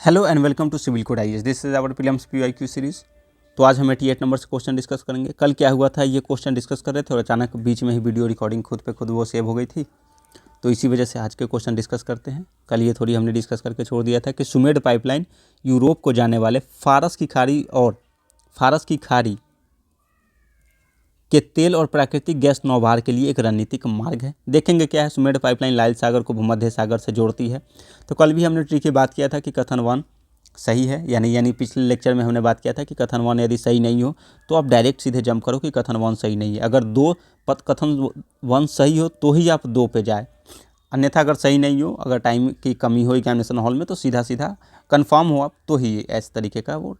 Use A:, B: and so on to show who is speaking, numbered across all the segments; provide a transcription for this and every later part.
A: Hello and welcome to civil code IAS. This is our prelims PYQ series. तो आज हम 88 number से question discuss करेंगे। कल क्या हुआ था, ये क्वेश्चन डिस्कस कर रहे थे और अचानक बीच में ही वीडियो रिकॉर्डिंग खुद पे खुद वो सेव हो गई थी, तो इसी वजह से आज के क्वेश्चन डिस्कस करते हैं। कल ये थोड़ी हमने डिस्कस करके छोड़ दिया था कि सुमेड पाइपलाइन यूरोप को जाने वाले फारस की खाड़ी के तेल और प्राकृतिक गैस नौभार के लिए एक रणनीतिक मार्ग है। देखेंगे क्या है। सुमेड पाइपलाइन लाल सागर को भूमध्य सागर से जोड़ती है। तो कल भी हमने ट्रिक की बात किया था कि कथन 1 सही है, यानी पिछले लेक्चर में हमने बात किया था कि कथन 1 यदि सही नहीं हो तो आप डायरेक्ट सीधे जंप करो कि कथन 1 सही नहीं है। अगर कथन 1 सही हो तो ही आप 2 पे जाए, अन्यथा अगर सही नहीं हो, अगर टाइम की कमी हो एग्जामिनेशन हॉल में, तो सीधा सीधा कन्फर्म हो आप तो ही इस तरीके का वो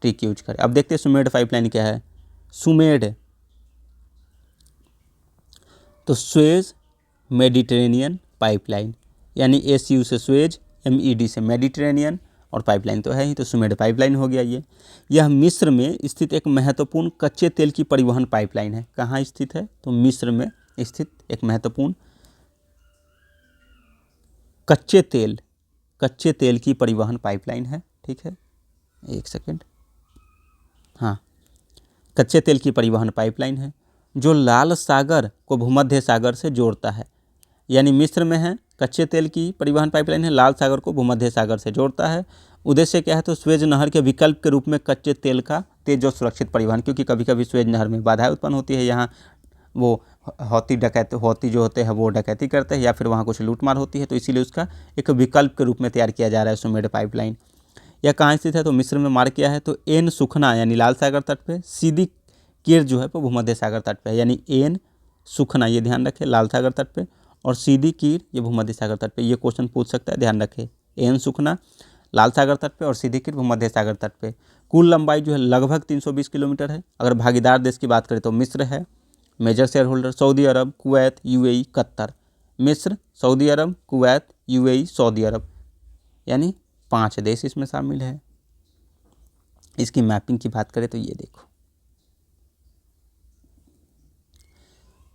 A: ट्रिक यूज करें। अब देखते हैं सुमेड पाइपलाइन क्या है। सुमेड तो स्वेज मेडिटेरेनियन पाइपलाइन, यानी SU से स्वेज, MED से मेडिटेरेनियन और पाइपलाइन तो है ही, तो सुमेड पाइपलाइन हो गया। यह मिस्र में स्थित एक महत्वपूर्ण कच्चे तेल की परिवहन पाइपलाइन है। कहाँ स्थित है? तो मिस्र में स्थित एक महत्वपूर्ण कच्चे तेल की परिवहन पाइपलाइन है। ठीक है, एक सेकेंड। हाँ, कच्चे तेल की परिवहन पाइपलाइन है जो लाल सागर को भूमध्य सागर से जोड़ता है। यानी मिस्र में है, कच्चे तेल की परिवहन पाइपलाइन है, लाल सागर को भूमध्य सागर से जोड़ता है। उद्देश्य क्या है? तो स्वेज नहर के विकल्प के रूप में कच्चे तेल का तेज और सुरक्षित परिवहन, क्योंकि कभी कभी स्वेज नहर में बाधाएं उत्पन्न होती है। यहाँ वो हौती जो होते हैं वो डकैती करते हैं, या फिर वहाँ कुछ लूटमार होती है, तो इसीलिए उसका एक विकल्प के रूप में तैयार किया जा रहा है सुमेड पाइपलाइन। यह कहाँ स्थित है? तो मिस्र में मार्क किया है, तो एन सुखना यानी लाल सागर तट पे, सीधी कीर जो है वो भूमध्य सागर तट पे है। यानी एन सुखना, ये ध्यान रखें, लाल सागर तट पे, और सीधी कीर ये भूमध्य सागर तट पे। ये क्वेश्चन पूछ सकता है, ध्यान रखें। एन सुखना लाल सागर तट पे और सीधी कीर भूमध्य सागर तट पे। कुल लंबाई जो है लगभग 320 किलोमीटर है। अगर भागीदार देश की बात करें तो मिस्र है, मेजर शेयर होल्डर सऊदी अरब, कुवैत, UAE, कतर। मिस्र, सऊदी अरब, कुवैत, UAE, सऊदी अरब, यानी 5 देश इसमें शामिल है। इसकी मैपिंग की बात करें तो ये देखो,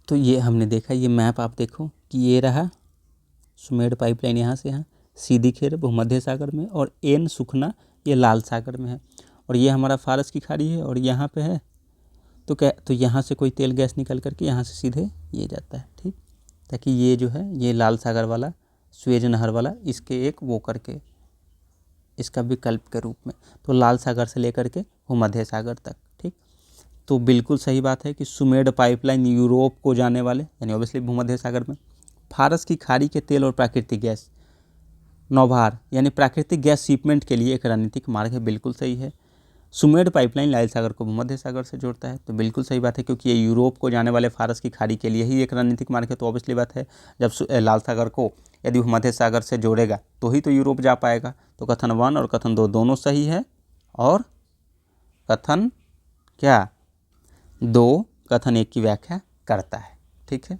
A: तो ये हमने देखा, ये मैप आप देखो कि ये रहा सुमेड पाइपलाइन, यहाँ से यहाँ सीधी खेर भूमध्य सागर में, और एन सुखना ये लाल सागर में है, और ये हमारा फारस की खाड़ी है और यहाँ पे है। तो यहाँ से कोई तेल गैस निकल करके यहाँ से सीधे ये जाता है। ठीक, ताकि ये जो है ये लाल सागर वाला स्वेज नहर वाला इसके एक वो करके इसका विकल्प के रूप में, तो लाल सागर से लेकर के भूमध्य सागर तक। ठीक, तो बिल्कुल सही बात है कि सुमेड पाइपलाइन यूरोप को जाने वाले, यानी ऑब्वियसली भूमध्य सागर में, फारस की खाड़ी के तेल और प्राकृतिक गैस नौभार यानी प्राकृतिक गैस शिपमेंट के लिए एक रणनीतिक मार्ग है। बिल्कुल सही है। सुमेड पाइपलाइन लाल सागर को भूमध्य सागर से जोड़ता है, तो बिल्कुल सही बात है, क्योंकि ये यूरोप को जाने वाले फारस की खाड़ी के लिए ही एक रणनीतिक मार्ग है। तो ऑब्वियसली बात है, जब लाल सागर को यदि भूमध्य सागर से जोड़ेगा तो ही तो यूरोप जा पाएगा। तो कथन 1 और कथन 2 दोनों सही है, और कथन 2 कथन 1 की व्याख्या करता है। ठीक है,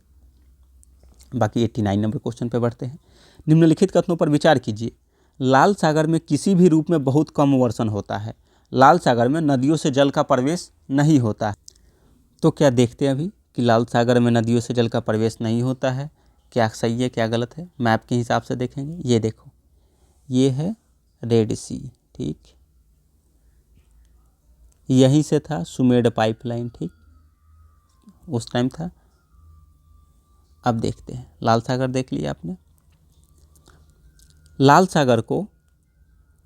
A: बाकी 89 नंबर क्वेश्चन पे बढ़ते हैं। निम्नलिखित कथनों पर विचार कीजिए। लाल सागर में किसी भी रूप में बहुत कम वर्षण होता है। लाल सागर में नदियों से जल का प्रवेश नहीं होता है। तो क्या देखते हैं अभी कि लाल सागर में नदियों से जल का प्रवेश नहीं होता है, क्या सही है क्या गलत है, मैप के हिसाब से देखेंगे। ये देखो, ये है रेड सी। ठीक, यहीं से था सुमेड पाइपलाइन। ठीक, उस टाइम था। अब देखते हैं, लाल सागर देख लिया आपने। लाल सागर को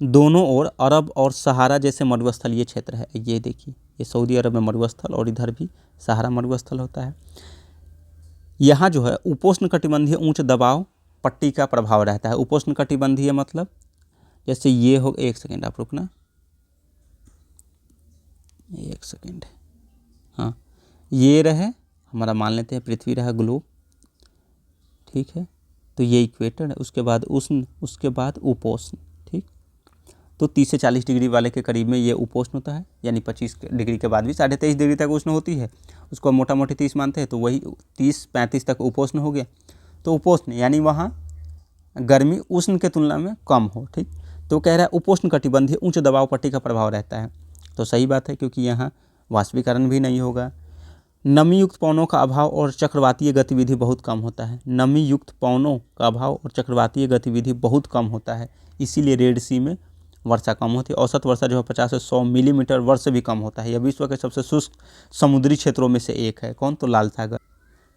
A: दोनों ओर अरब और सहारा जैसे मरुस्थलीय क्षेत्र है। ये देखिए, ये सऊदी अरब में मरुस्थल और इधर भी सहारा मरुस्थल होता है। यहाँ जो है उपोष्ण कटिबंधीय उच्च दबाव पट्टी का प्रभाव रहता है। उपोष्ण कटिबंधीय मतलब जैसे ये हो, एक सेकेंड आप रुकना, एक सेकेंड। हाँ, ये रहे हमारा, मान लेते हैं पृथ्वी रहा ग्लोब। ठीक है, तो ये इक्वेटर है, उसके बाद उष्ण, उसके बाद उपोष्ण। ठीक, तो 30 से 40 डिग्री वाले के करीब में ये उपोष्ण होता है, यानी 25 डिग्री के बाद भी 23.5 डिग्री तक उष्ण होती है, उसको हम मोटा मोटी 30 मानते हैं, तो वही 30-35 तक उपोष्ण हो गया। तो उपोष्ण यानी वहाँ गर्मी उष्ण के तुलना में कम हो। ठीक, तो कह रहा है उपोष्ण कटिबंधीय उच्च दबाव पट्टी का प्रभाव रहता है। तो सही बात है, क्योंकि यहाँ वाष्पीकरण भी नहीं होगा। नमी युक्त पवनों का अभाव और चक्रवातीय गतिविधि बहुत कम होता है। नमी युक्त पवनों का अभाव और चक्रवातीय गतिविधि बहुत कम होता है, इसीलिए रेड सी में वर्षा कम होती है। औसत वर्षा जो है 50 से 100 मिलीमीटर वर्ष से भी कम होता है। यह विश्व के सबसे शुष्क समुद्री क्षेत्रों में से एक है। कौन? तो लाल सागर।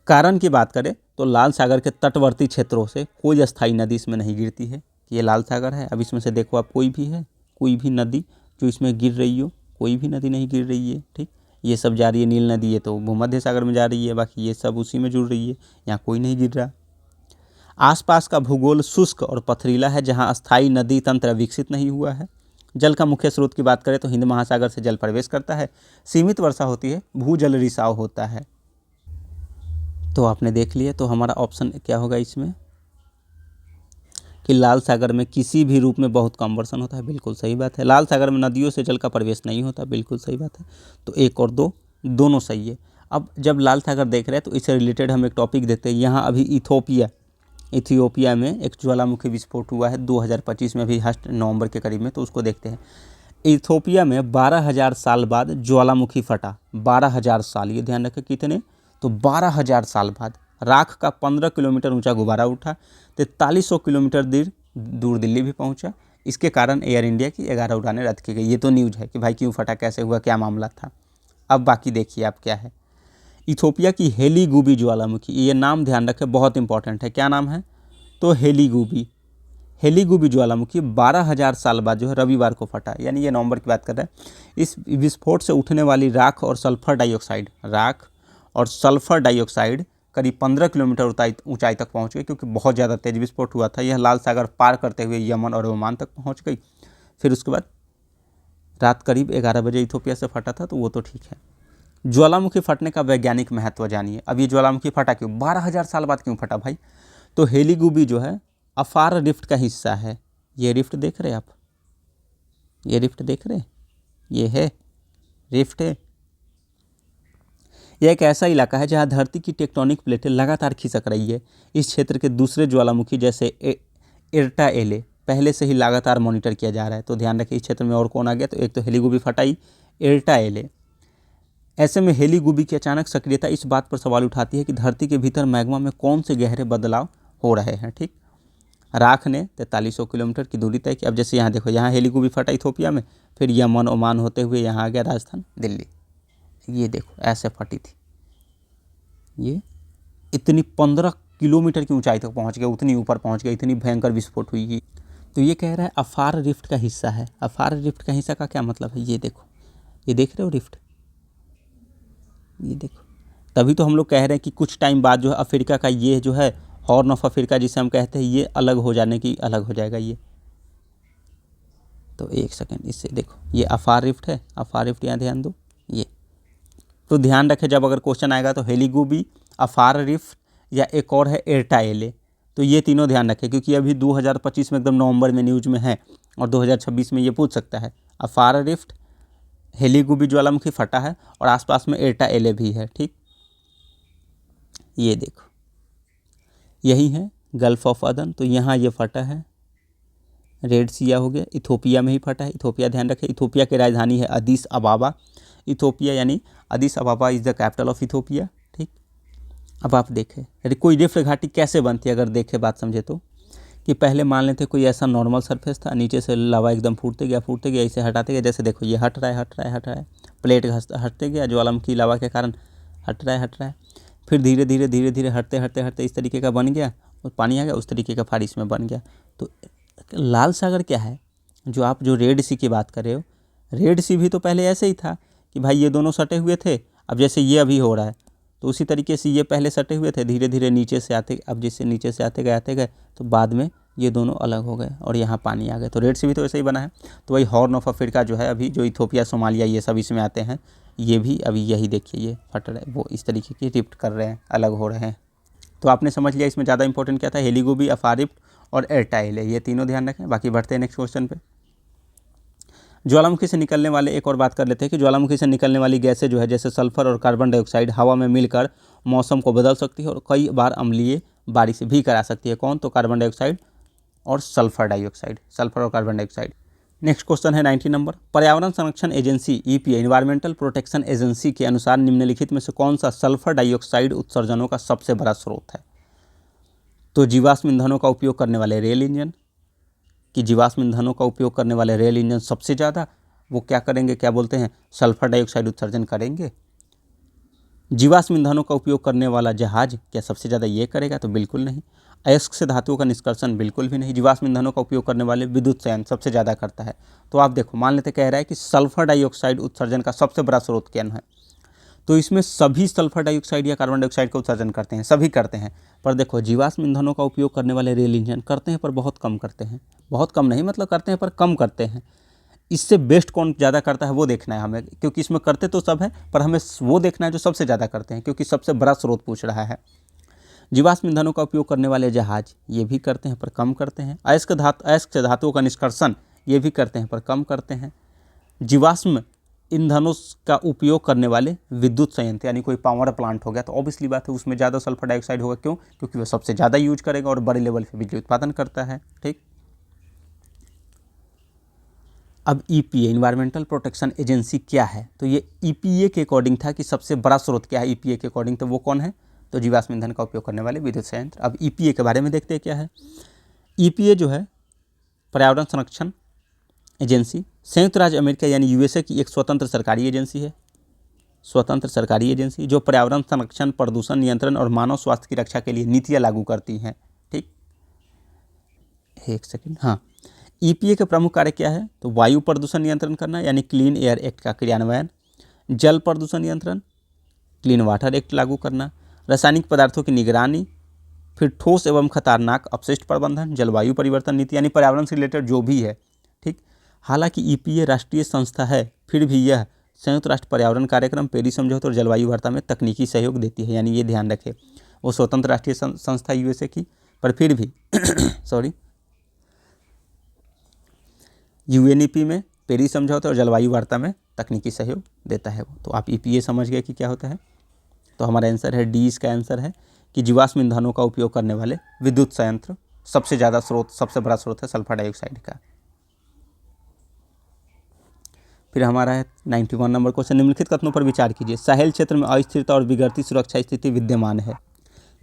A: कारण की बात करें तो लाल सागर के तटवर्ती क्षेत्रों से कोई अस्थायी नदी इसमें नहीं गिरती है। ये लाल सागर है। अब इसमें से देखो आप कोई भी है, कोई भी नदी जो इसमें गिर रही हो, कोई भी नदी नहीं गिर रही है। ठीक, ये सब जा रही है, नील नदी ये तो भूमध्य सागर में जा रही है, बाकी ये सब उसी में जुड़ रही है, यहाँ कोई नहीं गिर रहा। आसपास का भूगोल शुष्क और पथरीला है, जहाँ अस्थायी नदी तंत्र विकसित नहीं हुआ है। जल का मुख्य स्रोत की बात करें तो हिंद महासागर से जल प्रवेश करता है। सीमित वर्षा होती है, भूजल रिसाव होता है। तो आपने देख लिया, तो हमारा ऑप्शन क्या होगा इसमें कि लाल सागर में किसी भी रूप में बहुत कम वर्षण होता है। बिल्कुल सही बात है। लाल सागर में नदियों से जल का प्रवेश नहीं होता। बिल्कुल सही बात है। तो 1 और 2 दोनों सही है। अब जब लाल सागर देख रहे हैं तो इससे रिलेटेड हम एक टॉपिक देखते हैं। यहाँ अभी इथियोपिया में एक ज्वालामुखी विस्फोट हुआ है 2025 में, अभी 8 नवंबर के करीब में, तो उसको देखते हैं। इथियोपिया में 12,000 साल बाद ज्वालामुखी फटा। 12,000 साल, ये ध्यान रखें कितने, तो 12,000 साल बाद राख का 15 किलोमीटर ऊंचा गुब्बारा उठा, 4300 किलोमीटर दूर दिल्ली भी पहुंचा। इसके कारण एयर इंडिया की 11 उड़ानें रद्द की गई। ये तो न्यूज़ है कि भाई क्यों फटा, कैसे हुआ, क्या मामला था। अब बाकी देखिए आप क्या है। इथियोपिया की हेलीगुबी ज्वालामुखी, ये नाम ध्यान रखें, बहुत इंपॉर्टेंट है। क्या नाम है? तो हेलीगुबी ज्वालामुखी 12,000 साल बाद जो है रविवार को फटा, यानी ये नवंबर की बात कर रहा है। इस विस्फोट से उठने वाली राख और सल्फर डाइऑक्साइड करीब 15 किलोमीटर ऊंचाई तक पहुंच गई, क्योंकि बहुत ज़्यादा तेज विस्फोट हुआ था। यह लाल सागर पार करते हुए यमन और ओमान तक पहुंच गई। फिर उसके बाद रात करीब 11 बजे इथियोपिया से फटा था, तो वो तो ठीक है। ज्वालामुखी फटने का वैज्ञानिक महत्व जानिए। अब ये ज्वालामुखी फटा क्यों, 12,000 साल बाद क्यों फटा भाई? तो हेलीगुबी जो है अफार रिफ्ट का हिस्सा है। ये रिफ्ट देख रहे हैं आप, ये रिफ्ट देख रहे हैं, ये है रिफ्ट है। यह एक ऐसा इलाका है जहां धरती की टेक्टोनिक प्लेटें लगातार खिसक रही है। इस क्षेत्र के दूसरे ज्वालामुखी जैसे एर्टा एले पहले से ही लगातार मॉनिटर किया जा रहा है। तो ध्यान रखिए, इस क्षेत्र में और कौन आ गया, तो एक तो हेलीगुबी फटाई, एर्टा एले। ऐसे में हेलीगुबी की अचानक सक्रियता इस बात पर सवाल उठाती है कि धरती के भीतर मैग्मा में कौन से गहरे बदलाव हो रहे हैं। ठीक, राख ने 4300 किलोमीटर की दूरी तय की। अब जैसे यहाँ देखो, यहाँ हेलीगुबी फटा इथियोपिया में, फिर यमन ओमान होते हुए यहाँ आ गया राजस्थान दिल्ली। ये देखो ऐसे फटी थी, ये इतनी 15 किलोमीटर की ऊंचाई तक पहुँच गया, उतनी ऊपर पहुँच गया, इतनी भयंकर विस्फोट हुई। तो ये कह रहा है अफार रिफ्ट का हिस्सा है। अफार रिफ्ट का हिस्सा का क्या मतलब है, ये देखो, ये देख रहे हो रिफ्ट, ये देखो। तभी तो हम लोग कह रहे हैं कि कुछ टाइम बाद जो है अफ्रीका का ये जो है हॉर्न ऑफ अफ्रीका जिसे हम कहते हैं, ये अलग हो जाएगा ये। तो एक सेकेंड, इससे देखो, ये अफार रिफ्ट है, अफार रिफ्ट यहाँ ध्यान दो, ये। तो ध्यान रखें, जब अगर क्वेश्चन आएगा तो हेलीगुबी, अफार रिफ्ट या एक और है एर्टा एले, तो ये तीनों ध्यान रखें, क्योंकि अभी 2025 में एकदम नवंबर में न्यूज़ में है, और 2026 में ये पूछ सकता है। अफार रिफ्ट, हेलीगुबी ज्वालामुखी फटा है, और आसपास में एर्टा एले भी है। ठीक, ये देखो, यही है गल्फ ऑफ अदन। तो यहाँ ये फटा है, रेड सिया हो गया, इथियोपिया में ही फटा है। इथियोपिया ध्यान रखें, इथियोपिया की राजधानी है अदीस अबाबा। इथियोपिया यानी Addis Ababa is the capital of Ethiopia. ठीक, अब आप देखें यदि कोई रिफ्ट घाटी कैसे बनती है, अगर देखें बात समझे तो, कि पहले मान लेते कोई ऐसा नॉर्मल सरफेस था, नीचे से लावा एकदम फूटते गया, इसे हटाते गया। जैसे देखो ये हट रहा है, प्लेट हटते गया, ज्वालामुखी लावा के कारण हट रहा है। फिर धीरे धीरे हटते इस तरीके का बन गया, और पानी आ गया, उस तरीके का फाड़ इसमें बन गया। तो लाल सागर क्या है, जो रेड सी की बात कर रहे हो, रेड सी भी तो पहले ऐसे ही था कि भाई ये दोनों सटे हुए थे। अब जैसे ये अभी हो रहा है, तो उसी तरीके से ये पहले सटे हुए थे, धीरे धीरे नीचे से आते, अब जैसे नीचे से आते गए तो बाद में ये दोनों अलग हो गए और यहाँ पानी आ गया। तो रेड सी भी तो ऐसे ही बना है। तो वही हॉर्न ऑफ अफ्रीका जो है, अभी जो इथियोपिया, सोमालिया, ये सब इसमें आते हैं, ये भी अभी यही देखिए ये फट रहे, वो इस तरीके की रिफ्ट कर रहे हैं, अलग हो रहे हैं। तो आपने समझ लिया इसमें ज़्यादा इंपॉर्टेंट क्या था, हेलीगुबी, अफार रिफ्ट और एर्टा एले, ये तीनों ध्यान रखें। बाकी बढ़ते हैं नेक्स्ट क्वेश्चन पे। ज्वालामुखी से निकलने वाले, एक और बात कर लेते हैं कि ज्वालामुखी से निकलने वाली गैसें जो है, जैसे सल्फर और कार्बन डाइऑक्साइड, हवा में मिलकर मौसम को बदल सकती है और कई बार अम्लीय बारिश भी करा सकती है। कौन? तो कार्बन डाइऑक्साइड और सल्फर और कार्बन डाइऑक्साइड। नेक्स्ट क्वेश्चन है 90 नंबर। पर्यावरण संरक्षण agency EPA, environmental protection agency के अनुसार निम्नलिखित में से कौन सा सल्फर डाइऑक्साइड उत्सर्जनों का सबसे बड़ा स्रोत है? तो जीवाश्म ईंधनों का उपयोग करने वाले रेल इंजन, कि जीवाश्म ईंधनों का उपयोग करने वाले रेल इंजन सबसे ज़्यादा वो क्या करेंगे, क्या बोलते हैं, सल्फर डाइऑक्साइड उत्सर्जन करेंगे। जीवाश्म ईंधनों का उपयोग करने वाला जहाज क्या सबसे ज़्यादा ये करेगा, तो बिल्कुल नहीं। अयस्क से धातुओं का निष्कर्षण बिल्कुल भी नहीं। जीवाश्म ईंधनों का उपयोग करने वाले विद्युत संयंत्र सबसे ज़्यादा करता है। तो आप देखो, मान लेते कह रहा है कि सल्फर डाइऑक्साइड उत्सर्जन का सबसे बड़ा स्रोत क्या है, तो इसमें सभी सल्फर डाइऑक्साइड या कार्बन डाइऑक्साइड का उत्सर्जन करते हैं, सभी करते हैं। पर देखो, जीवाश्म ईंधनों का उपयोग करने वाले रेल इंजन करते हैं पर बहुत कम करते हैं, बहुत कम नहीं मतलब करते हैं पर कम करते हैं। इससे बेस्ट कौन ज़्यादा करता है वो देखना है हमें, क्योंकि इसमें करते तो सब है पर हमें वो देखना है जो सबसे ज़्यादा करते हैं, क्योंकि सबसे बड़ा स्रोत पूछ रहा है। जीवाश्म ईंधनों का उपयोग करने वाले जहाज ये भी करते हैं पर कम करते हैं। अयस्क से धातुओं का निष्कर्षण ये भी करते हैं पर कम करते हैं। जीवाश्म ईंधनों का उपयोग करने वाले विद्युत संयंत्र यानी कोई पावर प्लांट हो गया, तो ऑब्वियसली बात है उसमें ज़्यादा सल्फर डाइऑक्साइड होगा। क्यों? क्योंकि वो सबसे ज़्यादा यूज करेगा और बड़े लेवल पे बिजली उत्पादन करता है। ठीक, अब ईपीए इन्वायरमेंटल प्रोटेक्शन एजेंसी क्या है, तो ये ईपीए के अकॉर्डिंग था कि सबसे बड़ा स्रोत क्या है ईपीए के अकॉर्डिंग, तो वो कौन है, तो जीवाश्म ईंधन का उपयोग करने वाले विद्युत संयंत्र। अब ईपीए के बारे में देखते हैं क्या है। ईपीए जो है पर्यावरण संरक्षण एजेंसी, संयुक्त राज्य अमेरिका यानी यूएसए की एक स्वतंत्र सरकारी एजेंसी है, स्वतंत्र सरकारी एजेंसी जो पर्यावरण संरक्षण, प्रदूषण नियंत्रण और मानव स्वास्थ्य की रक्षा के लिए नीतियाँ लागू करती हैं। ठीक, एक सेकेंड, हाँ, ईपीए के प्रमुख कार्य क्या है, तो वायु प्रदूषण नियंत्रण करना यानी क्लीन एयर एक्ट का क्रियान्वयन, जल प्रदूषण नियंत्रण क्लीन वाटर एक्ट लागू करना, रासायनिक पदार्थों की निगरानी, फिर ठोस एवं खतरनाक अपशिष्ट प्रबंधन, जलवायु परिवर्तन नीति यानी पर्यावरण से रिलेटेड जो भी है। ठीक, हालांकि ईपीए राष्ट्रीय संस्था है फिर भी यह संयुक्त राष्ट्र पर्यावरण कार्यक्रम, पेरिस समझौते और जलवायु वार्ता में तकनीकी सहयोग देती है, यानी ये ध्यान रखें वो स्वतंत्र राष्ट्रीय संस्था यूएसए की, पर फिर भी सॉरी यूएनईपी में, पेरिस समझौते और जलवायु वार्ता में तकनीकी सहयोग देता है वो। तो आप ईपीए समझ गए कि क्या होता है। तो हमारा आंसर है डी, इसका आंसर है कि जीवाश्म ईंधनों का उपयोग करने वाले विद्युत संयंत्र सबसे ज़्यादा स्रोत, सबसे बड़ा स्रोत है सल्फर डाइऑक्साइड का। फिर हमारा है 91 नंबर क्वेश्चन, निम्नलिखित कथनों पर विचार कीजिए। साहेल क्षेत्र में अस्थिरता और बिगड़ती सुरक्षा स्थिति विद्यमान है।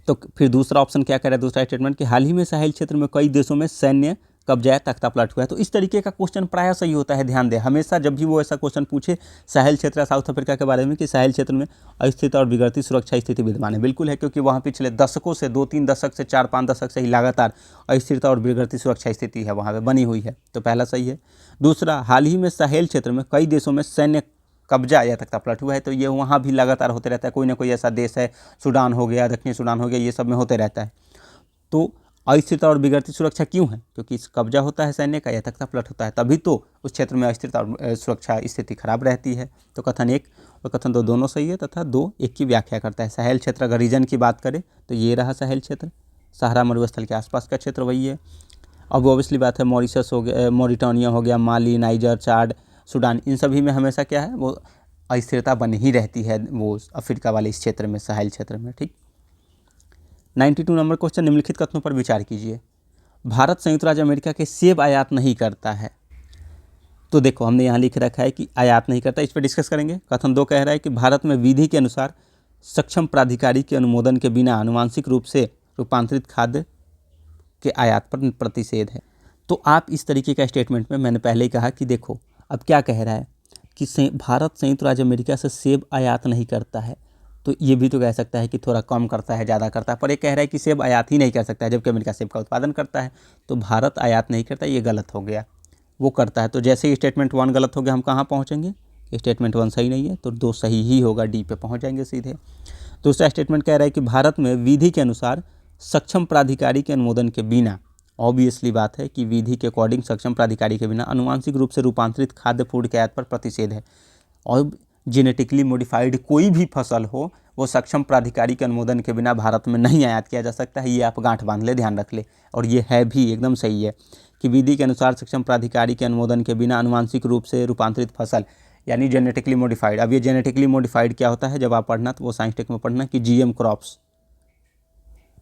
A: तो फिर दूसरा ऑप्शन क्या कह रहा है, दूसरा स्टेटमेंट कि हाल ही में साहेल क्षेत्र में कई देशों में सैन्य कब्जा तख्तापलट हुआ है। तो इस तरीके का क्वेश्चन प्रायः सही होता है, ध्यान दें हमेशा जब भी वो ऐसा क्वेश्चन पूछे साहेल क्षेत्र साउथ अफ्रीका के बारे में कि साहेल क्षेत्र में अस्थिरता और बिगड़ती सुरक्षा स्थिति विद्यमान है, बिल्कुल है, क्योंकि वहाँ पिछले दशकों से 2-3 दशक से 4-5 दशक से ही लगातार अस्थिरता और बिगड़ती सुरक्षा स्थिति है वहाँ पर बनी हुई है, तो पहला सही है। दूसरा, हाल ही में साहेल क्षेत्र में कई देशों में सैन्य कब्जा या तख्तापलट हुआ है, तो ये वहाँ भी लगातार होते रहता है, कोई ना कोई ऐसा देश है, सूडान हो गया, दक्षिणी सूडान हो गया, ये सब में होते रहता है। तो अस्थिरता और बिगड़ती सुरक्षा क्यों है, क्योंकि कब्जा होता है सैन्य का या तख्तापलट होता है, तभी तो उस क्षेत्र में अस्थिरता और सुरक्षा स्थिति खराब रहती है। तो कथन 1 और कथन 2 दोनों सही है तथा 2 एक की व्याख्या करता है। साहेल क्षेत्र अगर रीजन की बात करें तो ये रहा साहेल क्षेत्र, सहारा मरुस्थल के आसपास का क्षेत्र वही है। अब ऑब्वियसली बात है मॉरिशस हो गया, मॉरिटानिया हो गया, माली, नाइजर, चाड, सूडान, इन सभी में हमेशा क्या है वो अस्थिरता बनी ही रहती है वो अफ्रीका वाले इस क्षेत्र में, साहेल क्षेत्र में। ठीक, 92 नंबर क्वेश्चन, निम्नलिखित कथनों पर विचार कीजिए। भारत संयुक्त राज्य अमेरिका के सेब आयात नहीं करता है। तो देखो हमने यहाँ लिख रखा है कि आयात नहीं करता, इस पर डिस्कस करेंगे। कथन 2 कह रहा है कि भारत में विधि के अनुसार सक्षम प्राधिकारी के अनुमोदन के बिना आनुवांशिक रूप से रूपांतरित खाद्य के आयात पर प्रतिषेध है। तो आप इस तरीके का स्टेटमेंट में मैंने पहले ही कहा कि देखो अब क्या कह रहा है कि भारत संयुक्त राज्य अमेरिका से सेब आयात नहीं करता है, तो ये भी तो कह सकता है कि थोड़ा कम करता है, ज़्यादा करता है, पर ये कह रहा है कि सेब आयात ही नहीं कर सकता है, जबकि अमेरिका सेब का उत्पादन करता है। तो भारत आयात नहीं करता, ये गलत हो गया, वो करता है। तो जैसे ही स्टेटमेंट 1 गलत हो गया, हम कहाँ पहुँचेंगे, स्टेटमेंट 1 सही नहीं है, तो 2 सही ही होगा, डी पे पहुँच जाएंगे सीधे। दूसरा स्टेटमेंट कह रहा है कि भारत में विधि के अनुसार सक्षम प्राधिकारी के अनुमोदन के बिना, ऑब्वियसली बात है कि विधि के अकॉर्डिंग सक्षम प्राधिकारी के बिना आनुवांशिक रूप से रूपांतरित खाद्य फूड के आयात पर प्रतिषेध है। और जेनेटिकली मॉडिफाइड कोई भी फसल हो वो सक्षम प्राधिकारी के अनुमोदन के बिना भारत में नहीं आयात किया जा सकता है, ये आप गांठ बांध ले, ध्यान रख ले। और ये है भी एकदम सही है कि विधि के अनुसार सक्षम प्राधिकारी के अनुमोदन के बिना आनुवांशिक रूप से रूपांतरित फसल यानी जेनेटिकली मॉडिफाइड। अब ये जेनेटिकली मॉडिफाइड क्या होता है, जब आप पढ़ना तो वो साइंस टेक में पढ़ना कि जीएम क्रॉप्स,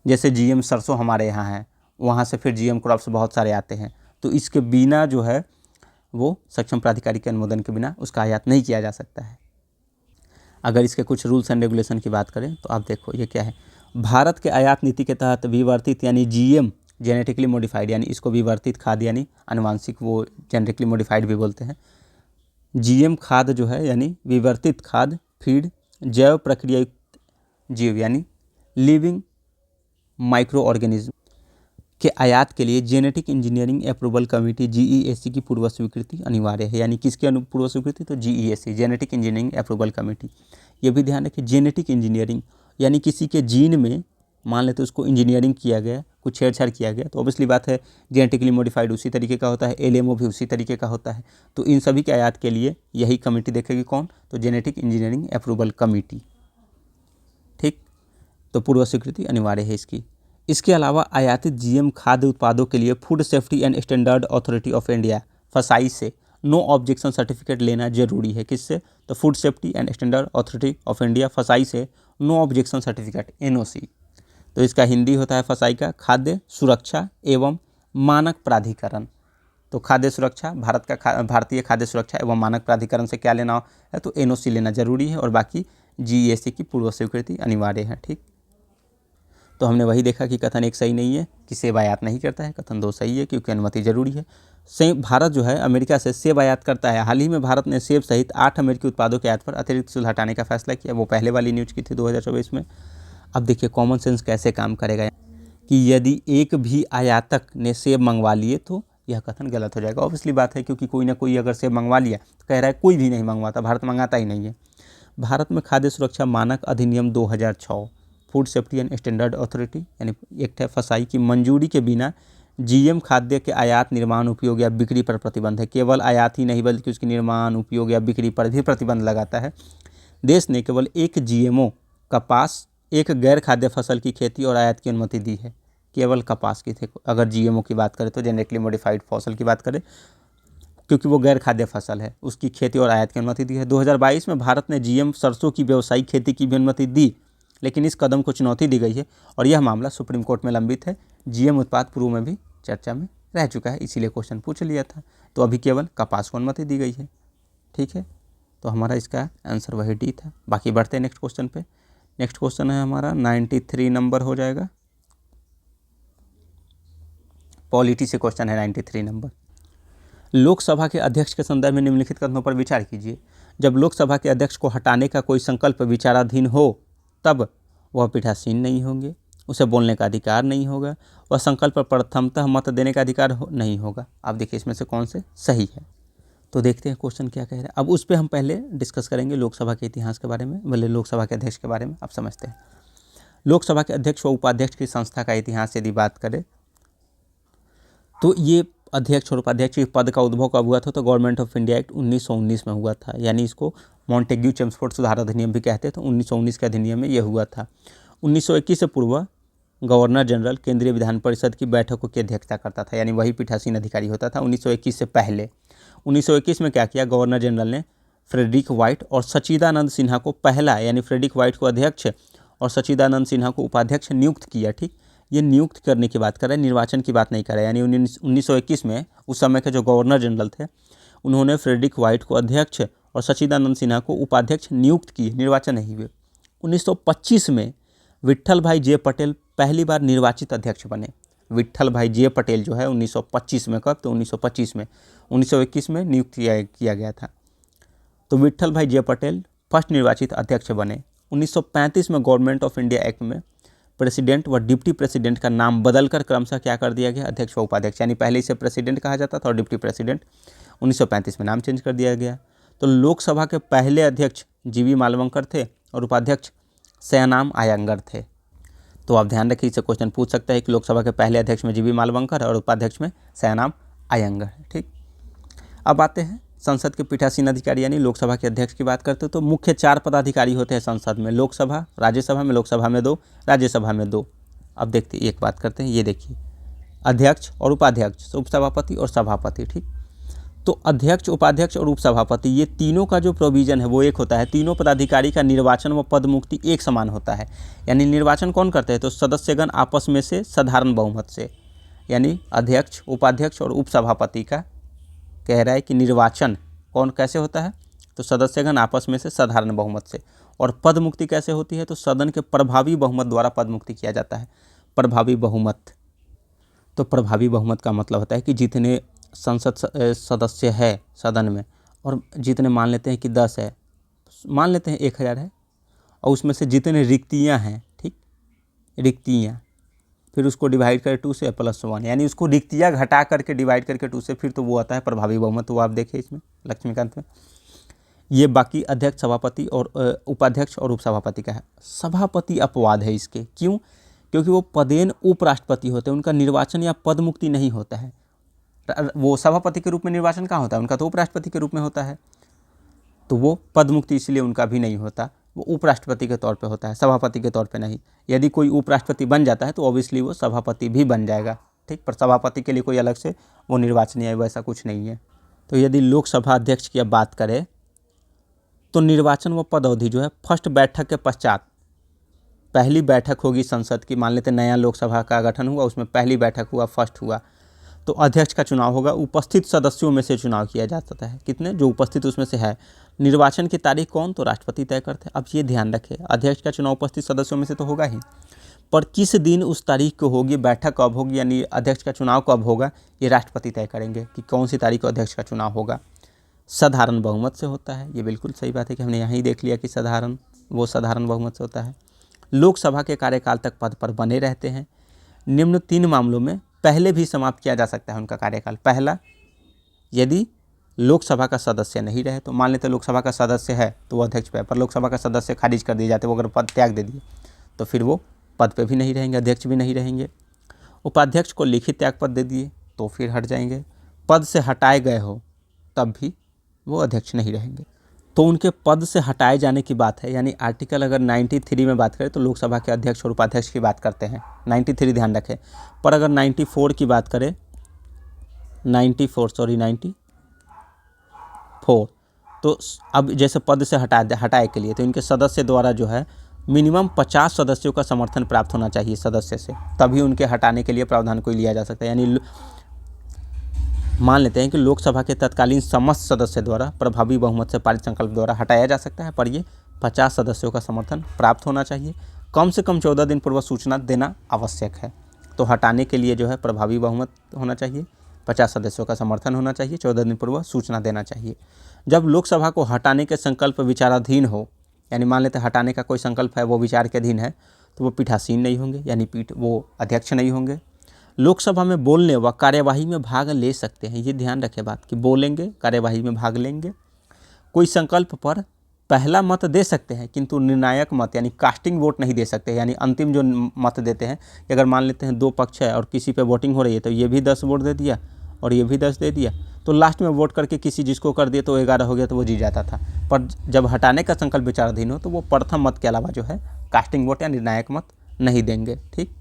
A: जैसे जीएम सरसों हमारे यहाँ है, वहाँ से फिर जीएम क्रॉप्स बहुत सारे आते हैं, तो इसके बिना जो है वो सक्षम प्राधिकारी के अनुमोदन के बिना उसका आयात नहीं किया जा सकता है। अगर इसके कुछ रूल्स एंड रेगुलेशन की बात करें तो आप देखो ये क्या है, भारत के आयात नीति के तहत विवर्तित यानी जीएम जेनेटिकली मॉडिफाइड यानी इसको विवर्तित खाद्य यानी आनुवांशिक, वो जेनेटिकली मॉडिफाइड भी बोलते हैं। जीएम खाद्य जो है यानी विवर्तित खाद्य, फीड, जैव प्रक्रियायुक्त जीव यानी लिविंग माइक्रो ऑर्गेनिज्म के आयात के लिए genetic engineering approval committee GEAC की पूर्व स्वीकृति अनिवार्य है। यानी किसकी पूर्व स्वीकृति? तो GEAC, genetic engineering approval committee. ये भी ध्यान रखिए, जेनेटिक इंजीनियरिंग यानी किसी के जीन में मान लेते उसको इंजीनियरिंग किया गया, कुछ छेड़छाड़ किया गया, तो ऑब्वियसली बात है जेनेटिकली मॉडिफाइड उसी तरीके का होता है, एलएमओ भी उसी तरीके का होता है। तो इन सभी के आयात के लिए यही कमेटी देखेगी, कौन? तो जेनेटिक इंजीनियरिंग अप्रूवल कमेटी। ठीक, तो पूर्व स्वीकृति अनिवार्य है इसकी। इसके अलावा आयातित जीएम खाद्य उत्पादों के लिए food safety and standard authority of India फसाई से नो ऑब्जेक्शन सर्टिफिकेट लेना जरूरी है। किससे? तो food safety and standard authority of India फसाई से नो ऑब्जेक्शन सर्टिफिकेट, एनओसी। तो इसका हिंदी होता है फसाई का खाद्य सुरक्षा एवं मानक प्राधिकरण। तो खाद्य सुरक्षा, भारत का भारतीय खाद्य सुरक्षा एवं मानक प्राधिकरण से क्या लेना है? तो एनओसी लेना जरूरी है, और बाकी जीईएसी की पूर्व स्वीकृति अनिवार्य है। ठीक, तो हमने वही देखा कि कथन 1 सही नहीं है कि सेब आयात नहीं करता है, कथन 2 सही है क्योंकि अनुमति जरूरी है। भारत जो है अमेरिका से सेब आयात करता है। हाल ही में भारत ने सेब सहित 8 अमेरिकी उत्पादों के आयात पर अतिरिक्त शुल्क हटाने का फैसला किया। वो पहले वाली न्यूज़ की थी 2024 में। अब देखिए कॉमन सेंस कैसे काम करेगा कि यदि एक भी आयातक ने सेब मंगवा लिए तो यह कथन गलत हो जाएगा। ऑब्वियसली बात है, क्योंकि कोई ना कोई अगर सेब मंगवा लिया तो कह रहा है कोई भी नहीं मंगवाता, भारत मंगाता ही नहीं है। भारत में खाद्य सुरक्षा मानक अधिनियम 2006 food safety and standard authority यानी एक्ट है फसाई की मंजूरी के बिना जीएम खाद्य के आयात, निर्माण, उपयोग या बिक्री पर प्रतिबंध है। केवल आयात ही नहीं बल्कि उसके निर्माण, उपयोग या बिक्री पर भी प्रतिबंध लगाता है। देश ने केवल एक जीएमओ कपास, एक गैर खाद्य फसल की खेती और आयात की अनुमति दी है। केवल कपास की थी, अगर जीएमओ की बात करें तो जेनेटिकली मॉडिफाइड फसल की बात करें, क्योंकि वो गैर खाद्य फसल है, उसकी खेती और आयात की अनुमति दी है। 2022 में भारत ने जीएम सरसों की व्यावसायिक खेती की भी अनुमति दी, लेकिन इस कदम को चुनौती दी गई है और यह मामला सुप्रीम कोर्ट में लंबित है। जीएम उत्पाद पूर्व में भी चर्चा में रह चुका है, इसीलिए क्वेश्चन पूछ लिया था। तो अभी केवल कपास को अनुमति दी गई है। ठीक है, तो हमारा इसका आंसर वही डी था। बाकी बढ़ते हैं नेक्स्ट क्वेश्चन पे। नेक्स्ट क्वेश्चन है हमारा 93 नंबर हो जाएगा, पॉलिटी से क्वेश्चन है 93 नंबर। लोकसभा के अध्यक्ष के संदर्भ में निम्नलिखित कथनों पर विचार कीजिए। जब लोकसभा के अध्यक्ष को हटाने का कोई संकल्प विचाराधीन हो तब वह पीठासीन नहीं होंगे, उसे बोलने का अधिकार नहीं होगा, वह संकल्प पर प्रथमतः मत देने का अधिकार नहीं होगा। अब देखिए इसमें से कौन से सही है, तो देखते हैं क्वेश्चन क्या कह रहा है। अब उस पर हम पहले डिस्कस करेंगे लोकसभा के इतिहास के बारे में, भले लोकसभा के अध्यक्ष के बारे में आप समझते हैं। लोकसभा के अध्यक्ष व उपाध्यक्ष की संस्था का इतिहास यदि बात करें तो ये अध्यक्ष और उपाध्यक्ष के पद का उद्भव कब हुआ था? तो गवर्नमेंट ऑफ इंडिया एक्ट 1919 में हुआ था, यानी इसको मॉन्टेग्यू चेम्सफोर्ड सुधार अधिनियम भी कहते हैं। तो 1919 के अधिनियम में यह हुआ था। 1921 से पूर्व गवर्नर जनरल केंद्रीय विधान परिषद की बैठकों की अध्यक्षता करता था, यानी वही पीठासीन अधिकारी होता था 1921 से पहले। 1921 में क्या किया? गवर्नर जनरल ने फ्रेडरिक व्हाइट और सच्चिदानंद सिन्हा को पहला, यानी फ्रेडरिक व्हाइट को अध्यक्ष और सच्चिदानंद सिन्हा को उपाध्यक्ष नियुक्त किया। ठीक, ये नियुक्त करने की बात कर रहा है, निर्वाचन की बात नहीं कर रहा है। यानी 1921 में उस समय के जो गवर्नर जनरल थे उन्होंने फ्रेडरिक व्हाइट को अध्यक्ष और सच्चिदानंद सिन्हा को उपाध्यक्ष नियुक्त किए, निर्वाचन नहीं हुए। 1925 में विट्ठल भाई जे पटेल पहली बार निर्वाचित अध्यक्ष बने। विट्ठल भाई जे पटेल जो है 1925 में, कब? तो 1925 में, 1921 में नियुक्त किया गया था। तो विट्ठल भाई जे पटेल फर्स्ट निर्वाचित अध्यक्ष बने। 1935 में गवर्नमेंट ऑफ इंडिया एक्ट में प्रेसिडेंट व डिप्टी प्रेसिडेंट का नाम बदलकर क्रमशः क्या कर दिया गया? अध्यक्ष व उपाध्यक्ष, यानी पहले इसे प्रेसिडेंट कहा जाता था और डिप्टी प्रेसिडेंट। 1935 में नाम चेंज कर दिया गया। तो लोकसभा के पहले अध्यक्ष जीवी मालवंकर थे और उपाध्यक्ष सयानाम आयंगर थे। तो आप ध्यान रखिए, इसे क्वेश्चन पूछ सकता है कि लोकसभा के पहले अध्यक्ष में जीवी मालवंकर और उपाध्यक्ष में सयानाम आयंगर है। ठीक, अब आते हैं संसद के पीठासीन अधिकारी यानी लोकसभा के अध्यक्ष की बात करते तो मुख्य 4 पदाधिकारी होते हैं संसद में। लोकसभा, राज्यसभा में, लोकसभा में 2, राज्यसभा में 2। अब देखते हैं, एक बात करते हैं, ये देखिए अध्यक्ष और उपाध्यक्ष, उपसभापति और सभापति। ठीक, तो अध्यक्ष, उपाध्यक्ष और उपसभापति ये तीनों का जो प्रोविजन है वो एक होता है। तीनों पदाधिकारी का निर्वाचन व पद मुक्ति एक समान होता है। यानी निर्वाचन कौन करते हैं? तो सदस्यगण आपस में से साधारण बहुमत से, यानी अध्यक्ष, उपाध्यक्ष और उपसभापति का कह रहा है कि निर्वाचन कौन कैसे होता है? तो सदस्यगण आपस में से साधारण बहुमत से। और पद मुक्ति कैसे होती है? तो सदन के प्रभावी बहुमत द्वारा पद मुक्ति किया जाता है, प्रभावी बहुमत। तो प्रभावी बहुमत का मतलब होता है कि जितने संसद सदस्य है सदन में, और जितने मान लेते हैं कि 10 है, मान लेते हैं 1000 है, और उसमें से जितने रिक्तियाँ हैं, ठीक, रिक्तियाँ, फिर उसको डिवाइड करें 2 से +1, यानी उसको रिक्तियाँ घटा करके डिवाइड करके 2 से, फिर तो वो आता है प्रभावी बहुमत। वो आप देखिए इसमें लक्ष्मीकांत में, ये बाकी अध्यक्ष, सभापति और उपाध्यक्ष और उपसभापति का है। सभापति अपवाद है इसके, क्यों? क्योंकि वो पदेन उपराष्ट्रपति होते हैं, उनका निर्वाचन या पद मुक्ति नहीं होता है। वो सभापति के रूप में निर्वाचन कहाँ होता है, उनका तो उपराष्ट्रपति के रूप में होता है, तो वो पद मुक्ति इसलिए उनका भी नहीं होता, वो उपराष्ट्रपति के तौर पे होता है, सभापति के तौर पे नहीं। यदि कोई उपराष्ट्रपति बन जाता है तो ऑब्वियसली वो सभापति भी बन जाएगा, ठीक, पर सभापति के लिए कोई अलग से वो निर्वाचन या वैसा कुछ नहीं है। तो यदि लोकसभा अध्यक्ष की अब बात करें तो निर्वाचन व पद अवधि जो है फर्स्ट बैठक के पश्चात, पहली बैठक होगी संसद की, मान लेते नया लोकसभा का गठन हुआ, उसमें पहली बैठक हुआ, फर्स्ट हुआ, तो अध्यक्ष का चुनाव होगा। उपस्थित सदस्यों में से चुनाव किया जाता है, कितने जो उपस्थित उसमें से है। निर्वाचन की तारीख कौन, तो राष्ट्रपति तय करते हैं। अब ये ध्यान रखें, अध्यक्ष का चुनाव उपस्थित सदस्यों में से तो होगा ही, पर किस दिन उस तारीख को होगी, बैठक कब होगी, यानी अध्यक्ष का चुनाव कब होगा, ये राष्ट्रपति तय करेंगे कि कौन सी तारीख को अध्यक्ष का चुनाव होगा। साधारण बहुमत से होता है, ये बिल्कुल सही बात है कि हमने यहाँ ही देख लिया कि साधारण बहुमत से होता है। लोकसभा के कार्यकाल तक पद पर बने रहते हैं। निम्न 3 मामलों में पहले भी समाप्त किया जा सकता है उनका कार्यकाल। पहला, यदि लोकसभा का सदस्य नहीं रहे, तो मान लेते लोकसभा का सदस्य है तो वो अध्यक्ष पे, पर लोकसभा का सदस्य खारिज कर दिए जाते, वो अगर पद त्याग दे दिए तो फिर वो पद पे भी नहीं रहेंगे, अध्यक्ष भी नहीं रहेंगे। उपाध्यक्ष को लिखित त्याग पद दे दिए तो फिर हट जाएंगे। पद से हटाए गए हो तब भी वो अध्यक्ष नहीं रहेंगे। तो उनके पद से हटाए जाने की बात है, यानी आर्टिकल अगर 93 में बात करें तो लोकसभा के अध्यक्ष और उपाध्यक्ष की बात करते हैं, 93 ध्यान रखें। पर अगर 94 की बात करें, 94 तो अब जैसे पद से हटाए के लिए तो इनके सदस्य द्वारा जो है मिनिमम 50 सदस्यों का समर्थन प्राप्त होना चाहिए सदस्य से, तभी उनके हटाने के लिए प्रावधान कोई लिया जा सकता है। यानी मान लेते हैं कि लोकसभा के तत्कालीन समस्त सदस्य द्वारा प्रभावी बहुमत से पारित संकल्प द्वारा हटाया जा सकता है, पर ये 50 सदस्यों का समर्थन प्राप्त होना चाहिए। कम से कम 14 दिन पूर्व सूचना देना आवश्यक है। तो हटाने के लिए जो है प्रभावी बहुमत होना चाहिए, 50 सदस्यों का समर्थन होना चाहिए, 14 दिन पूर्व सूचना देना चाहिए। जब लोकसभा को हटाने के संकल्प विचाराधीन हो, यानी मान लेते हैं हटाने का कोई संकल्प है, वो विचार के अधीन है, तो वो पीठासीन नहीं होंगे, यानी वो अध्यक्ष नहीं होंगे। लोकसभा में बोलने व कार्यवाही में भाग ले सकते हैं, ये ध्यान रखें बात कि बोलेंगे, कार्यवाही में भाग लेंगे। कोई संकल्प पर पहला मत दे सकते हैं, किंतु निर्णायक मत यानी कास्टिंग वोट नहीं दे सकते, यानी अंतिम जो मत देते हैं कि अगर मान लेते हैं 2 पक्ष है और किसी पे वोटिंग हो रही है तो ये भी 10 वोट दे दिया और ये भी 10 दे दिया, तो लास्ट में वोट करके किसी जिसको कर दिए तो 11 हो गया तो वो जीत जाता था। पर जब हटाने का संकल्प विचाराधीन हो तो वो प्रथम मत के अलावा जो है कास्टिंग वोट या निर्णायक मत नहीं देंगे, ठीक।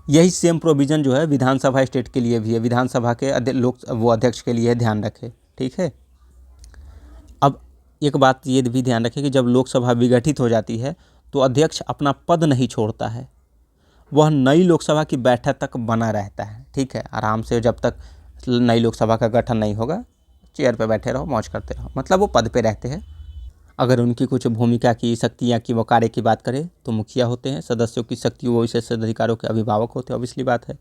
A: यही सेम प्रोविज़न जो है विधानसभा स्टेट के लिए भी है, विधानसभा के अध्यक्ष के लिए ध्यान रखें, ठीक है। अब एक बात ये भी ध्यान रखें कि जब लोकसभा विघटित हो जाती है तो अध्यक्ष अपना पद नहीं छोड़ता है, वह नई लोकसभा की बैठक तक बना रहता है, ठीक है। आराम से जब तक नई लोकसभा का गठन नहीं होगा चेयर पे बैठे रहो, मौज करते रहो, मतलब वो पद पे रहते हैं। अगर उनकी कुछ भूमिका की, शक्तियाँ की, व कार्य की बात करें तो मुखिया होते हैं। सदस्यों की शक्ति व विशेष अधिकारों के अभिभावक होते हैं, ऑब्वियसली बात है।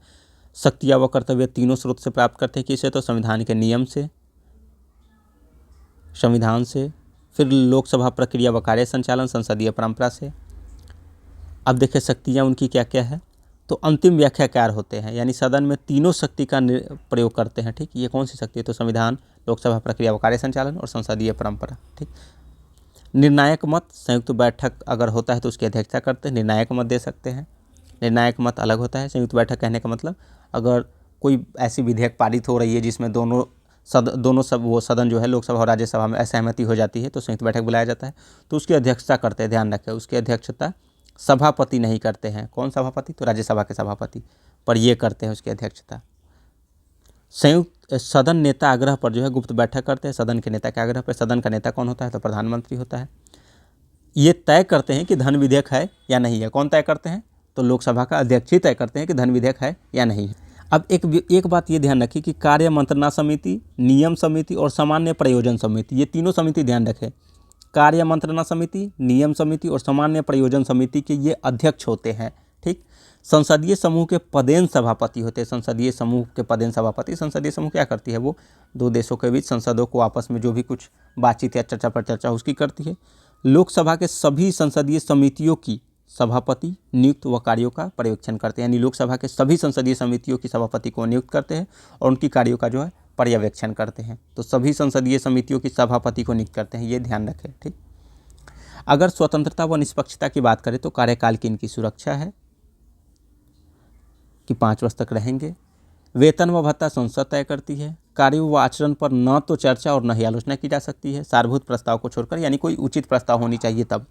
A: शक्तियाँ व कर्तव्य तीनों स्रोत से प्राप्त करते हैं, किसे, तो संविधान के नियम से, संविधान से, फिर लोकसभा प्रक्रिया व कार्य संचालन संसदीय परंपरा से। अब देखिए शक्तियाँ उनकी क्या क्या है, तो अंतिम व्याख्याकार होते हैं, यानी सदन में तीनों शक्ति का प्रयोग करते हैं, ठीक। ये कौन सी शक्ति है, तो संविधान, लोकसभा प्रक्रिया व कार्य संचालन और संसदीय परंपरा, ठीक। निर्णायक मत, संयुक्त बैठक अगर होता है तो उसकी अध्यक्षता करते हैं, निर्णायक मत दे सकते हैं। निर्णायक मत अलग होता है, संयुक्त बैठक कहने का मतलब अगर कोई ऐसी विधेयक पारित हो रही है जिसमें दोनों वो सदन जो है लोकसभा और राज्यसभा में असहमति हो जाती है तो संयुक्त बैठक बुलाया जाता है, तो उसकी अध्यक्षता करते हैं। ध्यान रखें उसकी अध्यक्षता सभापति नहीं करते हैं। कौन सभापति, तो राज्यसभा के सभापति, पर ये करते हैं उसकी अध्यक्षता। संयुक्त सदन नेता आग्रह पर जो है गुप्त बैठक करते हैं, सदन के नेता के आग्रह पर। सदन का नेता कौन होता है, तो प्रधानमंत्री होता है। ये तय करते हैं कि धन विधेयक है या नहीं है। कौन तय करते हैं, तो लोकसभा का अध्यक्ष ही तय करते हैं कि धन विधेयक है या नहीं है। अब एक बात ये ध्यान रखिए कि कार्य मंत्रणा समिति, नियम समिति और सामान्य प्रयोजन समिति, ये तीनों समिति ध्यान रखें। कार्य मंत्रणा समिति, नियम समिति और सामान्य प्रयोजन समिति के ये अध्यक्ष होते हैं, ठीक। संसदीय समूह के पदेन सभापति होते हैं। संसदीय समूह के पदेन सभापति, संसदीय समूह क्या करती है, वो दो देशों के बीच संसदों को आपस में जो भी कुछ बातचीत या चर्चा पर चर्चा उसकी करती है। लोकसभा के सभी संसदीय समितियों की सभापति नियुक्त व कार्यों का पर्यवेक्षण करते हैं, यानी लोकसभा के सभी संसदीय समितियों की सभापति को नियुक्त करते हैं और उनकी कार्यों का जो है पर्यवेक्षण करते हैं। तो सभी संसदीय समितियों की सभापति को नियुक्त करते हैं, ये ध्यान रखें, ठीक। अगर स्वतंत्रता व निष्पक्षता की बात करें तो कार्यकाल की इनकी सुरक्षा है कि 5 वर्ष तक रहेंगे। वेतन व भत्ता संसद तय करती है। कार्य व आचरण पर न तो चर्चा और न ही आलोचना की जा सकती है, सारभूत प्रस्ताव को छोड़कर, यानी कोई उचित प्रस्ताव होनी चाहिए तब।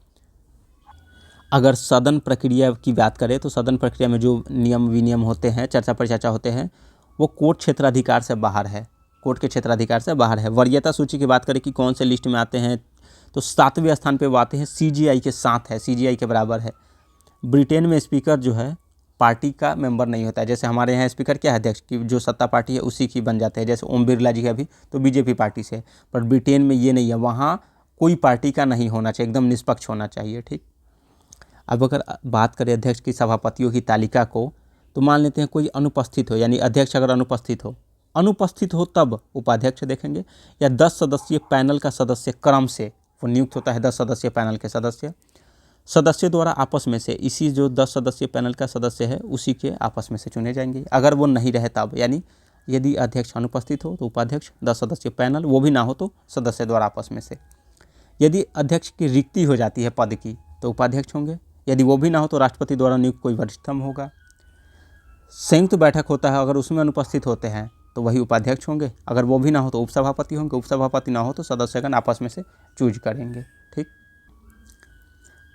A: अगर सदन प्रक्रिया की बात करें तो सदन प्रक्रिया में जो नियम विनियम होते हैं, चर्चा परिचर्चा होते हैं, वो कोर्ट क्षेत्राधिकार से बाहर है, कोर्ट के क्षेत्राधिकार से बाहर है। वरीयता सूची की बात करें कि कौन से लिस्ट में आते हैं, तो 7वें स्थान पे वो आते हैं, सीजीआई के साथ है, सीजीआई के बराबर है। ब्रिटेन में स्पीकर जो है पार्टी का मेंबर नहीं होता है, जैसे हमारे यहाँ स्पीकर क्या है, अध्यक्ष की जो सत्ता पार्टी है उसी की बन जाते हैं, जैसे ओम बिरला जी है अभी तो बीजेपी पार्टी से, पर ब्रिटेन में ये नहीं है, वहाँ कोई पार्टी का नहीं होना चाहिए, एकदम निष्पक्ष होना चाहिए, ठीक। अब अगर बात करें अध्यक्ष की सभापतियों की तालिका को, तो मान लेते हैं कोई अनुपस्थित हो, यानी अध्यक्ष अगर अनुपस्थित हो तब उपाध्यक्ष देखेंगे, या 10 सदस्यीय पैनल का सदस्य क्रम से वो नियुक्त होता है। 10 सदस्यीय पैनल के सदस्य द्वारा आपस में से, इसी जो 10 सदस्यीय पैनल का सदस्य है उसी के आपस में से चुने जाएंगे। अगर वो नहीं रहे तब, यानी यदि अध्यक्ष अनुपस्थित हो तो उपाध्यक्ष, 10 सदस्यीय पैनल, वो भी ना हो तो सदस्य द्वारा आपस में से। यदि अध्यक्ष की रिक्ति हो जाती है पद की तो उपाध्यक्ष होंगे, यदि वो भी ना हो तो राष्ट्रपति द्वारा नियुक्त कोई वरिष्ठतम होगा। संयुक्त बैठक होता है, अगर उसमें अनुपस्थित होते हैं तो वही उपाध्यक्ष होंगे, अगर वो भी ना हो तो उपसभापति होंगे, उपसभापति ना हो तो सदस्यगण आपस में से चूज करेंगे, ठीक।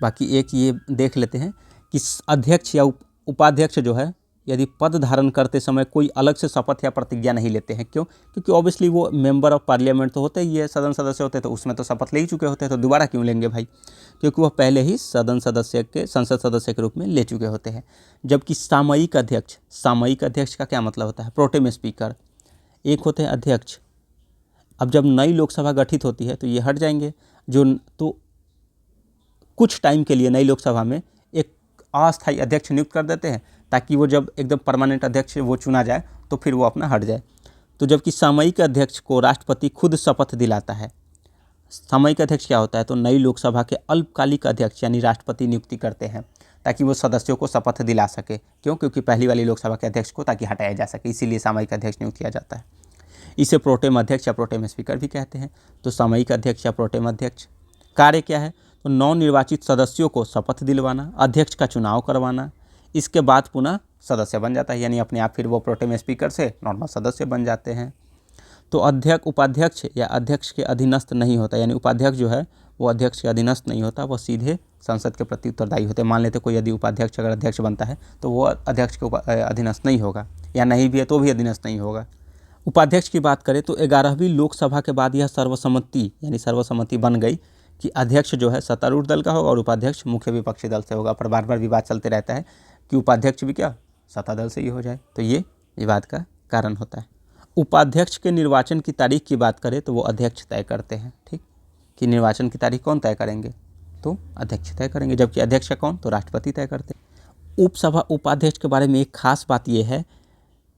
A: बाकी एक ये देख लेते हैं कि अध्यक्ष या उपाध्यक्ष जो है यदि पद धारण करते समय कोई अलग से शपथ या प्रतिज्ञा नहीं लेते हैं। क्यों? क्योंकि ऑब्वियसली वो मेंबर ऑफ पार्लियामेंट तो होते ही है, सदन सदस्य होते हैं, तो उसमें तो शपथ ले ही चुके होते हैं, तो दोबारा क्यों लेंगे भाई, क्योंकि वह पहले ही सदन सदस्य के संसद सदस्य के रूप में ले चुके होते हैं। जबकि सामयिक अध्यक्ष का क्या मतलब होता है, प्रोटेम स्पीकर, एक होते हैं अध्यक्ष। अब जब नई लोकसभा गठित होती है तो ये हट जाएंगे, तो कुछ टाइम के लिए नई लोकसभा में एक अस्थायी अध्यक्ष नियुक्त कर देते हैं, ताकि वो जब एकदम परमानेंट अध्यक्ष वो चुना जाए तो फिर वो अपना हट जाए। तो जबकि सामयिक अध्यक्ष को राष्ट्रपति खुद शपथ दिलाता है। सामयिक अध्यक्ष क्या होता है, तो नई लोकसभा के अल्पकालिक अध्यक्ष यानी राष्ट्रपति नियुक्ति करते हैं, ताकि वो सदस्यों को शपथ दिला सके। क्यों? क्योंकि पहली वाली लोकसभा के अध्यक्ष को ताकि हटाया जा सके, इसीलिए सामयिक अध्यक्ष नियुक्त किया जाता है। इसे प्रोटेम अध्यक्ष या प्रोटेम स्पीकर भी कहते हैं। तो सामयिक अध्यक्ष या प्रोटेम अध्यक्ष कार्य क्या है, तो नवनिर्वाचित सदस्यों को शपथ दिलवाना, अध्यक्ष का चुनाव करवाना, इसके बाद पुनः सदस्य बन जाता है, यानी अपने आप फिर वो प्रोटेम स्पीकर से नॉर्मल सदस्य बन जाते हैं। तो उपाध्यक्ष या अध्यक्ष के अधीनस्थ नहीं होता, यानी उपाध्यक्ष जो है वो अध्यक्ष के अधीनस्थ नहीं होता, वो सीधे संसद के प्रति उत्तरदायी होते हैं। मान लेते कोई यदि उपाध्यक्ष अगर अध्यक्ष बनता है तो वो अध्यक्ष के अधीनस्थ नहीं होगा, या नहीं भी है तो भी अधीनस्थ नहीं होगा। उपाध्यक्ष की बात करें तो 11वीं लोकसभा के बाद यह सर्वसम्मति बन गई कि अध्यक्ष जो है सत्तारूढ़ दल का होगा और उपाध्यक्ष मुख्य विपक्षी दल से होगा। पर बार बार विवाद चलते रहता है कि उपाध्यक्ष भी क्या सत्ता दल से ही हो जाए, तो ये विवाद का कारण होता है। उपाध्यक्ष के निर्वाचन की तारीख की बात करें तो वो अध्यक्ष तय करते हैं, ठीक, कि निर्वाचन की तारीख कौन तय करेंगे, तो अध्यक्ष तय करेंगे। जबकि अध्यक्ष का कौन, तो राष्ट्रपति तय करते हैं। उपाध्यक्ष के बारे में एक खास बात यह है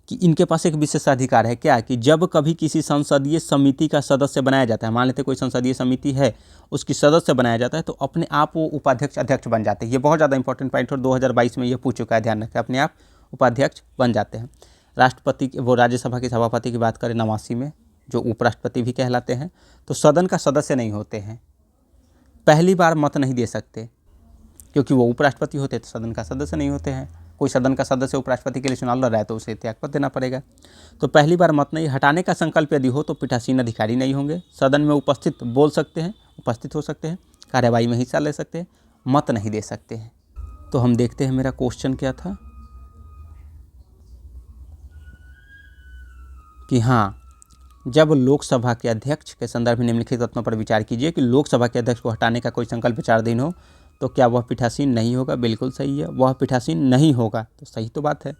A: कि इनके पास एक विशेषाधिकार है। क्या? कि जब कभी किसी संसदीय समिति का सदस्य बनाया जाता है, मान लेते कोई संसदीय समिति है उसकी सदस्य बनाया जाता है, तो अपने आप वो उपाध्यक्ष अध्यक्ष बन जाते हैं। ये बहुत ज़्यादा इंपॉर्टेंट पॉइंट और 2022 में ये पूछ चुका है, ध्यान रखें, अपने आप उपाध्यक्ष बन जाते हैं। राष्ट्रपति वो राज्यसभा के सभापति की बात करें 89 में, जो उपराष्ट्रपति भी कहलाते हैं, तो सदन का सदस्य नहीं होते हैं, पहली बार मत नहीं दे सकते, क्योंकि वो उपराष्ट्रपति होते तो सदन का सदस्य नहीं होते हैं। कोई सदन का सदस्य उपराष्ट्रपति के लिए चुनाव लड़ रहा है तो उसे त्यागपत्र देना पड़ेगा। तो पहली बार मत नहीं, हटाने का संकल्प यदि हो तो पीठासीन अधिकारी नहीं होंगे, सदन में उपस्थित हो सकते हैं, कार्यवाही में हिस्सा ले सकते हैं, मत नहीं दे सकते हैं। तो हम देखते हैं मेरा क्वेश्चन क्या था कि हाँ, जब लोकसभा के अध्यक्ष के संदर्भ में निम्नलिखित तथ्यों पर विचार कीजिए कि लोकसभा के अध्यक्ष को हटाने का कोई संकल्प विचाराधीन हो तो क्या वह पीठासीन नहीं होगा? बिल्कुल सही है, वह पीठासीन नहीं होगा, तो सही तो बात है।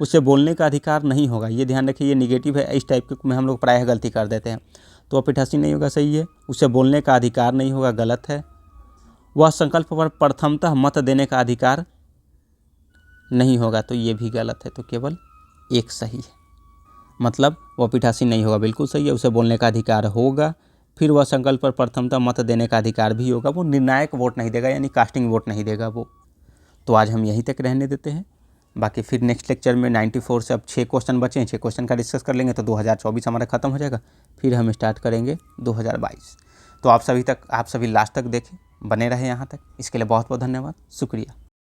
A: उसे बोलने का अधिकार नहीं होगा, ये ध्यान रखिए, ये निगेटिव है, इस टाइप के में हम लोग प्रायः गलती कर देते हैं। तो वह पीठासीन नहीं होगा, सही है। उसे बोलने का अधिकार नहीं होगा, गलत है। वह संकल्प पर प्रथमतः मत देने का अधिकार नहीं होगा तो ये भी गलत है, तो केवल एक सही है। मतलब वह पीठासीन नहीं होगा, बिल्कुल सही है। उसे बोलने का अधिकार होगा, फिर वह संकल्प पर प्रथमतः मत देने का अधिकार भी होगा। वो निर्णायक वोट नहीं देगा, यानी कास्टिंग वोट नहीं देगा वो। तो आज हम यहीं तक रहने देते हैं। बाकी फिर नेक्स्ट लेक्चर में 94 से अब 6 क्वेश्चन बचे हैं, 6 क्वेश्चन का डिस्कस कर लेंगे तो 2024 हमारा खत्म हो जाएगा। फिर हम स्टार्ट करेंगे 2022। तो आप सभी लास्ट तक देखें, बने रहे यहाँ तक। इसके लिए बहुत बहुत धन्यवाद, शुक्रिया।